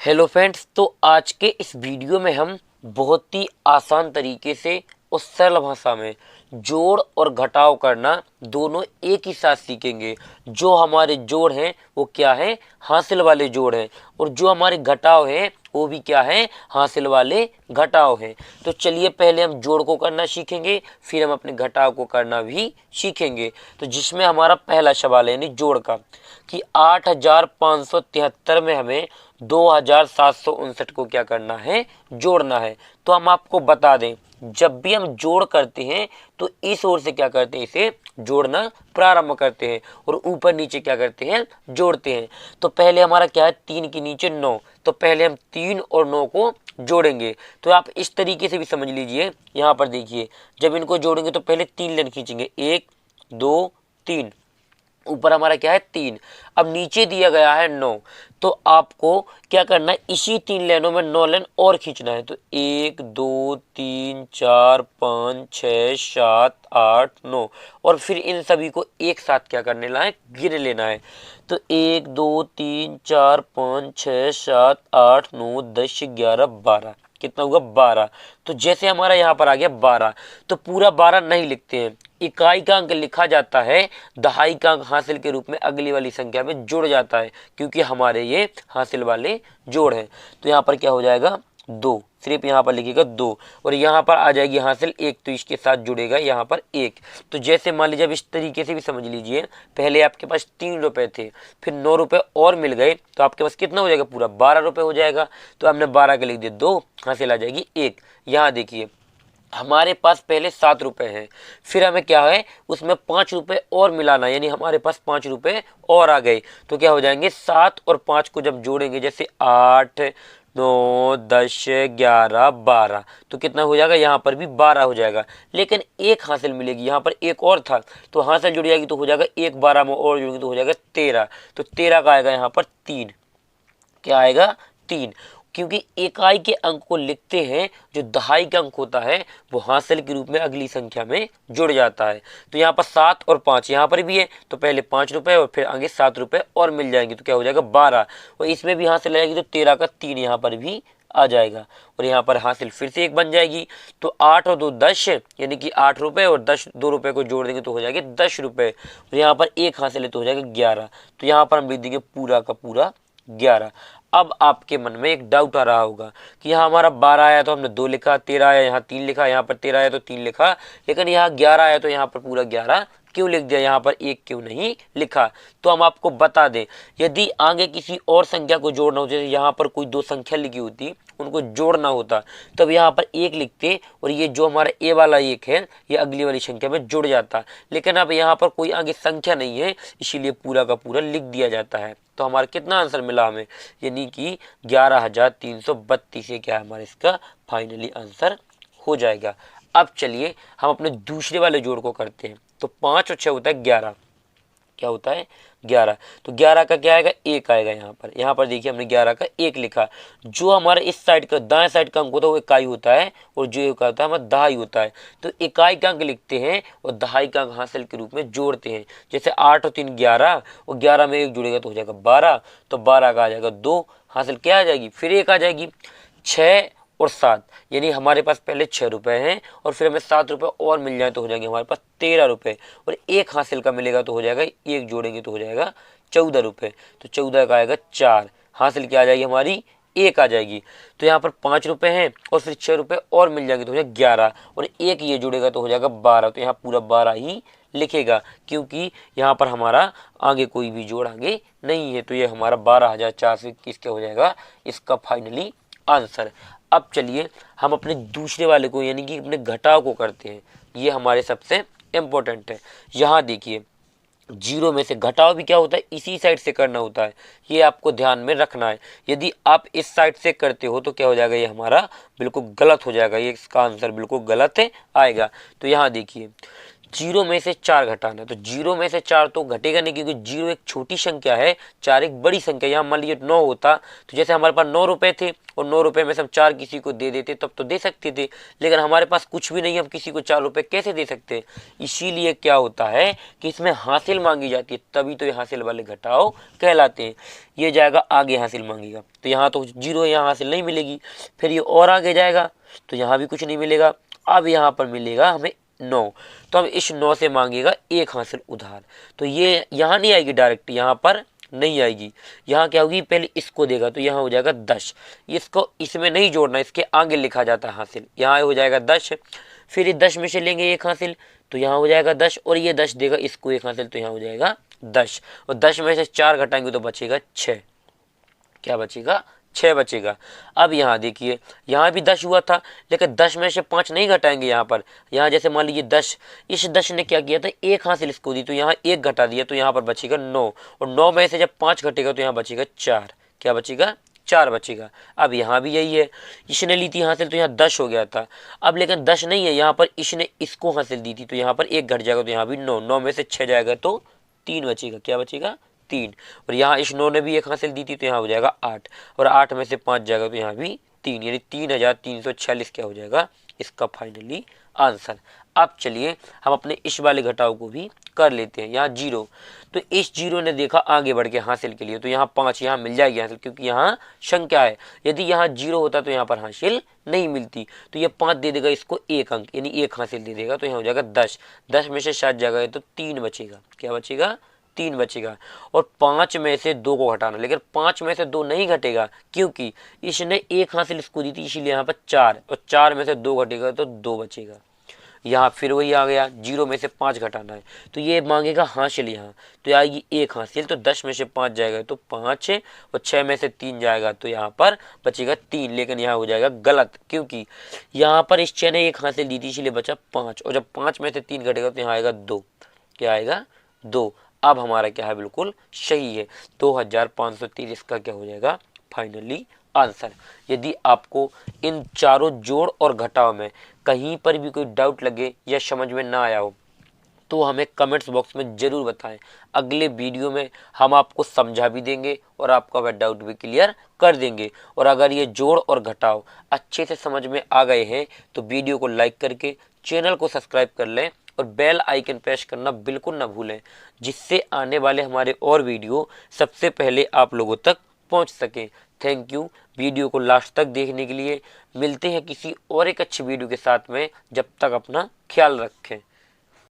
Hello friends, तो आज के इस वीडियो में हम बहुत ही आसान तरीके से और सरल भाषा में जोड़ और घटाव करना दोनों एक ही साथ सीखेंगे। जो हमारे जोड़ हैं वो क्या है, हासिल वाले जोड़ हैं, और जो हमारे घटाव हैं वो भी क्या है, हासिल वाले घटाव हैं। तो चलिए पहले हम जोड़ को करना सीखेंगे, फिर हम अपने घटाव को करना भी सीखेंगे। तो जिसमें हमारा पहला सवाल है यानी जोड़ का, कि 8573 में हमें 2759 को क्या करना है, जोड़ना है। तो हम आपको बता दें, जब भी हम जोड़ करते हैं तो इस ओर से क्या करते हैं, इसे जोड़ना प्रारंभ करते हैं और ऊपर नीचे क्या करते हैं, जोड़ते हैं। तो पहले हमारा क्या है, 3 के नीचे 9, तो पहले हम 3 और 9 को जोड़ेंगे। तो आप इस तरीके से भी समझ लीजिए, यहाँ पर देखिए, जब इनको जोड़ेंगे तो पहले 3 लाइन खींचेंगे, 1 2 3, ऊपर हमारा क्या है 3, अब नीचे दिया गया है 9, तो आपको क्या करना है, इसी 3 लाइनों में 9 लाइन और खींचना है। तो 1 2 3 4 5 6 7 8 9, और फिर इन सभी को एक साथ क्या करने ला है, गिन लेना है। तो 1 2 3 4 5 6 7 8 9 10 11 12, कितना हुआ 12। तो जैसे हमारा यहाँ पर आ गया 12, तो पूरा 12 नहीं लिखते हैं, इकाई का अंक लिखा जाता है, दहाई का अंक हासिल के रूप में अगली वाली संख्या में जुड़ जाता है, क्योंकि हमारे ये हासिल वाले जोड़ हैं। तो यहाँ पर क्या हो जाएगा 2, सिर्फ यहाँ पर लिखिएगा 2, और यहाँ पर आ जाएगी हासिल 1, तो इसके साथ जुड़ेगा यहाँ पर 1। तो जैसे मान लीजिए, अब इस तरीके से भी समझ लीजिए, पहले आपके पास 3 रुपए थे, फिर 9 रुपए और मिल गए, तो आपके पास कितना हो जाएगा, पूरा 12 रुपए हो जाएगा। तो हमने 12 के लिख दिया 2, हासिल आ जाएगी 1। यहाँ देखिए, हमारे पास पहले 7 रुपए हैं, फिर हमें क्या है, उसमें 5 रुपए और मिलाना, यानी हमारे पास 5 रुपए और आ गए। तो क्या हो जाएंगे, 7 और 5 को जब जोड़ेंगे, जैसे 8 9 10 11 12, तो कितना हो जाएगा, यहाँ पर भी 12 हो जाएगा। लेकिन एक हासिल मिलेगी, यहाँ पर एक और था, तो हासिल जुड़ जाएगी, तो हो जाएगा 1 12 में और जुड़ेंगे तो हो जाएगा 13। तो 13 का आएगा यहाँ पर 3, क्या आएगा 3, क्योंकि इकाई के अंक को लिखते हैं, जो दहाई का अंक होता है वो हासिल के रूप में अगली संख्या में जुड़ जाता है। तो यहाँ पर 7 और 5 यहाँ पर भी है, तो पहले 5 रुपए और फिर आगे 7 रुपए और मिल जाएंगे, तो क्या हो जाएगा 12, और इसमें भी हासिल आएगी, तो 13 का 3 यहाँ पर भी आ जाएगा, और यहाँ पर हासिल फिर से एक बन जाएगी। तो 8 और 2 10, यानी कि 8 रुपए, और 2 रुपए को जोड़ देंगे तो हो जाएगा 10 रुपए, और यहाँ पर एक हासिल है तो हो जाएगा 11। तो यहाँ पर हम लिख देंगे पूरा का पूरा 11। अब आपके मन में एक डाउट आ रहा होगा कि यहाँ हमारा 12 आया तो हमने 2 लिखा, 13 आया यहाँ 3 लिखा, यहाँ पर 13 आया तो 3 लिखा, लेकिन यहाँ 11 आया तो यहाँ पर पूरा 11 क्यों लिख दिया, यहाँ पर 1 क्यों नहीं लिखा। तो हम आपको बता दें, यदि आगे किसी और संख्या को जोड़ना हो, जैसे यहाँ पर कोई 2 संख्या लिखी होती, उनको जोड़ना होता, तब यहाँ पर 1 लिखते, और ये जो हमारा ए वाला 1 है ये अगली वाली संख्या में जुड़ जाता। लेकिन अब यहाँ पर कोई आगे संख्या नहीं है, इसीलिए पूरा का पूरा लिख दिया जाता है। तो हमारा कितना आंसर मिला हमें, यानी कि 11,332 ये क्या है हमारा इसका फाइनली आंसर हो जाएगा। अब चलिए हम अपने दूसरे वाले जोड़ को करते हैं। तो 5 और 6 होता है 11, क्या होता है 11, तो 11 का क्या आएगा, 1 आएगा। यहाँ पर देखिए हमने 11 का 1 लिखा। जो हमारा इस साइड का दाएं साइड का अंक होता है वो इकाई होता है, और जो इकाई होता है हमारा दहाई होता है। तो इकाई का अंक लिखते हैं और दहाई का अंक हासिल के रूप में जोड़ते हैं। जैसे 8 और 3 11, और 11 में 1 जुड़ेगा तो हो जाएगा 12, तो 12 का आ जाएगा 2, हासिल क्या आ जाएगी, फिर 1 आ जाएगी। 6 और 7, यानी हमारे पास पहले 6 रुपए हैं, और फिर हमें 7 रुपए और मिल जाए तो हो जाएंगे हमारे पास 13 रुपए, और एक हासिल का मिलेगा तो हो जाएगा, एक जोड़ेंगे तो हो जाएगा 14 रुपए। तो 14 का आएगा 4, हासिल क्या आ जाएगी हमारी, 1 आ जाएगी। तो यहाँ पर 5 रुपए हैं, और फिर 6 रुपए और मिल जाएंगे तो हो जाएगा 11, और एक ये जुड़ेगा तो हो जाएगा 12। तो यहाँ पूरा 12 ही लिखेगा, क्योंकि यहाँ पर हमारा आगे कोई भी जोड़ आगे नहीं है। तो ये हमारा 12,421 क्या हो जाएगा इसका फाइनली आंसर। अब चलिए हम अपने दूसरे वाले को, यानी कि अपने घटाव को करते हैं। ये हमारे सबसे इम्पोर्टेंट है। यहाँ देखिए, 0 में से घटाव भी क्या होता है, इसी साइड से करना होता है, ये आपको ध्यान में रखना है। यदि आप इस साइड से करते हो तो क्या हो जाएगा, ये हमारा बिल्कुल गलत हो जाएगा, ये इसका आंसर बिल्कुल गलत है आएगा। तो यहाँ देखिए, जीरो में से 4 घटाना है, तो जीरो में से 4 तो घटेगा नहीं, क्योंकि जीरो एक छोटी संख्या है, 4 एक बड़ी संख्या। यहाँ मान लीजिए 9 होता, तो जैसे हमारे पास 9 रुपए थे और 9 रुपए में से हम 4 किसी को दे देते तब तो दे सकते थे, लेकिन हमारे पास कुछ भी नहीं, हम किसी को 4 रुपए कैसे दे सकते। इसीलिए क्या होता है कि इसमें हासिल मांगी जाती है, तभी तो ये हासिल वाले घटाव कहलाते हैं। ये जाएगा आगे हासिल मांगेगा, तो यहाँ तो जीरो, यहाँ हासिल नहीं मिलेगी। फिर ये और आगे जाएगा तो यहाँ भी कुछ नहीं मिलेगा। अब यहाँ पर मिलेगा हमें 9, तो अब इस 9 से मांगेगा एक हासिल उधार, तो ये यहाँ नहीं आएगी डायरेक्ट, यहाँ पर नहीं आएगी। यहाँ क्या होगी, पहले इसको देगा तो यहाँ हो जाएगा 10, इसको इसमें नहीं जोड़ना, इसके आगे लिखा जाता है हासिल। यहाँ हो जाएगा 10, फिर ये 10 में से लेंगे एक हासिल तो यहाँ हो जाएगा 10, और ये 10 देगा इसको एक हासिल तो यहाँ हो जाएगा 10, और 10 में से 4 घटाएंगे तो बचेगा 6। क्या बचेगा, 6 बचेगा। अब यहाँ देखिए, यहाँ भी 10 हुआ था, लेकिन 10 में से 5 नहीं घटाएंगे यहाँ पर। यहाँ जैसे मान लीजिए 10, इस 10 ने क्या किया था, एक हासिल इसको दी, तो यहाँ एक घटा दिया, तो यहाँ पर बचेगा 9, और 9 में से जब 5 घटेगा तो यहाँ बचेगा 4। क्या बचेगा, 4 बचेगा। अब यहाँ भी यही है, इसने ली थी हासिल तो यहाँ 10 हो गया था। अब लेकिन 10 नहीं है, यहाँ पर इसने इसको हासिल दी थी, तो यहाँ पर एक घट जाएगा, तो यहाँ भी 9, 9 में से 6 जाएगा तो 3 बचेगा। क्या बचेगा, 3। और यहाँ इस 9 ने भी एक हासिल दी थी, तो यहाँ हो जाएगा 8, और 8 में से 5 जाएगा तो यहाँ भी 3, यानी 3346 क्या हो जाएगा इसका फाइनली आंसर। अब चलिए हम अपने इस वाले घटाव को भी कर लेते हैं। यहाँ 0, तो इस 0 ने देखा आगे बढ़ के हासिल के लिए, तो यहाँ 5 यहाँ मिल जाएगी हासिल, क्योंकि यहाँ संख्या है। यदि यहाँ 0 होता तो यहाँ पर हासिल नहीं मिलती, तो ये 5 दे देगा इसको एक अंक, यानी एक हासिल दे देगा, तो यहाँ हो जाएगा 10। 10 में से 7 जाएगा तो 3 बचेगा। क्या बचेगा, 3 बचेगा। और 5 में से 2 को घटाना, लेकिन 5 में से 2 नहीं घटेगा, क्योंकि इसने एक हासिल इसको दी थी, इसीलिए यहाँ पर 4, और 4 में से 2 घटेगा तो 2 बचेगा। यहाँ फिर वही आ गया, 0 में से 5 घटाना है, तो ये मांगेगा हासिल यहाँ, तो आएगी एक हासिल, तो 10 में से 5 जाएगा तो 5, और 6 में से 3 जाएगा तो यहाँ पर बचेगा 3, लेकिन यहाँ हो जाएगा गलत, क्योंकि यहाँ पर इस 6 ने एक हासिल दी थी, इसीलिए बचा 5, और जब 5 में से 3 घटेगा तो यहाँ आएगा 2। क्या आएगा, 2। अब हमारा क्या है, बिल्कुल सही है, 2530 इसका क्या हो जाएगा फाइनली आंसर। यदि आपको इन चारों जोड़ और घटाव में कहीं पर भी कोई डाउट लगे या समझ में ना आया हो तो हमें कमेंट्स बॉक्स में ज़रूर बताएं। अगले वीडियो में हम आपको समझा भी देंगे और आपका वह डाउट भी क्लियर कर देंगे। और अगर ये जोड़ और घटाव अच्छे से समझ में आ गए हैं तो वीडियो को लाइक करके चैनल को सब्सक्राइब कर लें और बेल आइकन प्रेस करना बिल्कुल ना भूलें, जिससे आने वाले हमारे और वीडियो सबसे पहले आप लोगों तक पहुंच सकें। थैंक यू वीडियो को लास्ट तक देखने के लिए। मिलते हैं किसी और एक अच्छी वीडियो के साथ में, जब तक अपना ख्याल रखें।